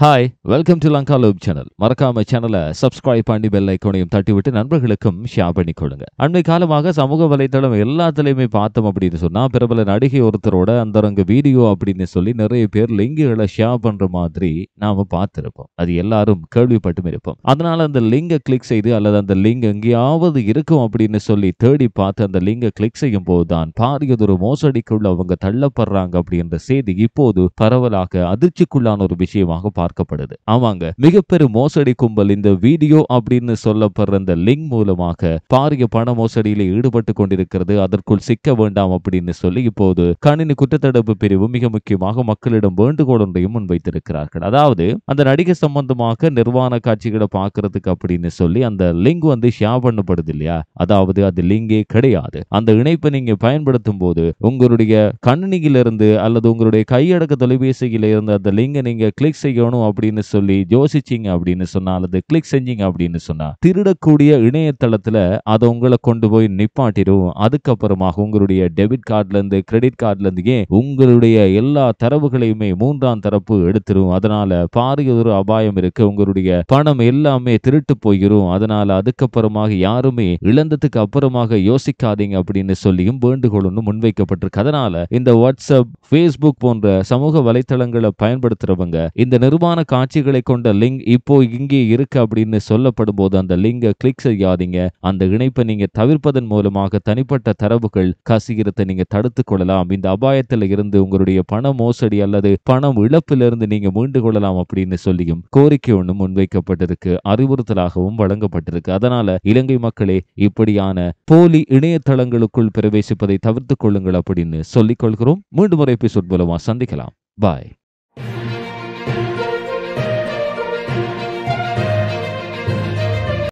Hi welcome to Lanka loop channel. மறக்காம சேனலை subscribe பண்ணி பெல் ஐக்கோனையும் தட்டிவிட்டு நண்பர்களுக்கும் ஷேர் பண்ணி கொடுங்க. அண்மை காலமாக சமூக வலைதளம் எல்லாத்துலயுமே பார்த்தோம் அப்படின்னு சொன்னா பிரபல நடிகை ஒருத்தரோட அந்தரங்க வீடியோ அப்படின்னு சொல்லி நிறைய பேர் லிங்குகளை ஷேர் பண்ற மாதிரி நாம பார்த்திருப்போம். அது எல்லாரும் கேள்விப்பட்டும் இருப்போம். அதனால அந்த லிங்கை கிளிக் செய்து அல்லது அந்த லிங்க் எங்கேயாவது இருக்கும் அப்படின்னு சொல்லி தேடி பார்த்து அந்த லிங்கை கிளிக் செய்யும் போதுதான் பாரியதொரு மோசடிக்குள்ள அவங்க தள்ளப்படுறாங்க அப்படின்ற செய்தி இப்போது பரவலாக அதிர்ச்சிக்குள்ளான ஒரு விஷயமாக பார்க்கப்படுது. ஆமாங்க, மிகப்பெரும் மோசடி கும்பல் இந்த வீடியோ அப்படின்னு சொல்லப்படுற இந்த லிங்க் மூலமாக பாரிய பண மோசடியில ஈடுபட்டு கொண்டிருக்கிறது. அதற்குள் சிக்க வேண்டாம் அப்படின்னு சொல்லி இப்போது கணினி குற்றத்தடுப்பு பிரிவு மிக முக்கியமாக மக்களிடம் வேண்டுகோள் ஒன்றையும் முன்வைத்திருக்கிறார்கள். அதாவது அந்த நடிகை சம்பந்தமாக நிர்வாண காட்சிகளை பார்க்கறதுக்கு அப்படின்னு சொல்லி அந்த லிங்க் ஷேர் பண்ணப்படுது இல்லையா, அதாவது அது லிங்கே கிடையாது. அந்த இணைப்பை நீங்க பயன்படுத்தும் போது உங்களுடைய கணினியிலிருந்து அல்லது உங்களுடைய கையடக்க தொலைபேசியில இருந்து அந்த லிங்கை நீங்க கிளிக் செய்யணும் அப்படின்னு சொல்லி யோசிச்சீங்க அப்படின்னு சொன்னா அல்லது கிளிக் செஞ்சீங்க அப்படின்னு சொன்னா திருடக்கூடிய இணையதளத்துல அதை உங்களை கொண்டு போய் நிப்பாட்டிடும். அதுக்கப்புறமாக உங்களுடைய டெபிட் கார்டுல இருந்து கிரெடிட் கார்டுல இருந்து உங்களுடைய எல்லா தரவுகளையுமே மூன்றாம் தரப்பு எடுத்துரும். அதனால பாரிய ஒரு அபாயம் இருக்கு. உங்களுடைய பணம் எல்லாமே திருட்டு போயிரும். அதனால அதுக்கப்புறமாக யாருமே இழந்ததுக்கு அப்புறமாக யோசிக்காதீங்க அப்படின்னு சொல்லியும் வேண்டுகோள் ஒன்று முன்வைக்கப்பட்டிருக்கு. அதனால இந்த வாட்ஸ்அப், ஃபேஸ்புக் போன்ற சமூக வலைத்தளங்களை பயன்படுத்துறவங்க இந்த நிர்வாண காட்சிகளை கொண்ட லிங்க் இப்போ இங்கே இருக்கு அப்படின்னு சொல்லப்படும் போது அந்த லிங்கை கிளிக் செய்யாதீங்க. அந்த இணைப்பை நீங்க தவிர்ப்பதன் மூலமாக தனிப்பட்ட தரவுகள் கசிகிறதை நீங்க தடுத்துக் கொள்ளலாம். இந்த அபாயத்தில் இருந்து உங்களுடைய பண மோசடி அல்லது பணம் இழப்பிலிருந்து நீங்க மீண்டு கொள்ளலாம் அப்படின்னு சொல்லியும் கோரிக்கை ஒன்று முன்வைக்கப்பட்டிருக்கு, அறிவுறுத்தலாகவும் வழங்கப்பட்டிருக்கு. அதனால இலங்கை மக்களே, இப்படியான போலி இணையதளங்களுக்குள் பிரவேசிப்பதை தவிர்த்துக் கொள்ளுங்கள் அப்படின்னு சொல்லிக் கொள்கிறோம். மீண்டும் ஒரு எபிசோட் மூலமா சந்திக்கலாம். பாய்.